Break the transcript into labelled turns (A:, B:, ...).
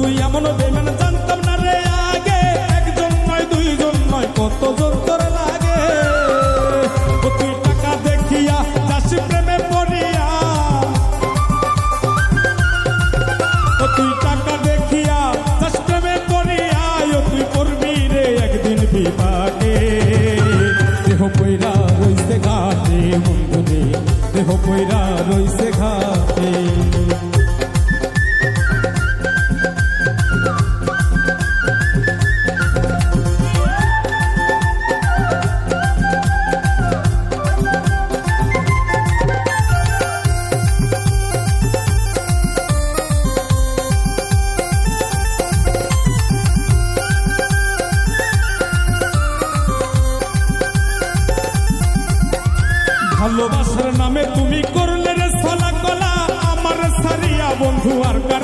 A: তুই এমন বেমান জানতাম না রে আগে, একজন নয় দুইজন নয় কতজন তোর লাগে। ও তুই টাকা দেখিয়া যাস প্রেমে পড়িয়া, ও তুই টাকা দেখিয়া যাস প্রেমে পড়িয়া, ও তুই করবি রে একদিন বিপাকে। দেহ পয়রা রইছে ঘাটে বন্ধুরে, দেহ পয়রা রইছে ঘাটে। ভালোবাসার নামে তুমি করলে রে ছলা কলা, আমার সারিয়া বন্ধু আর কারে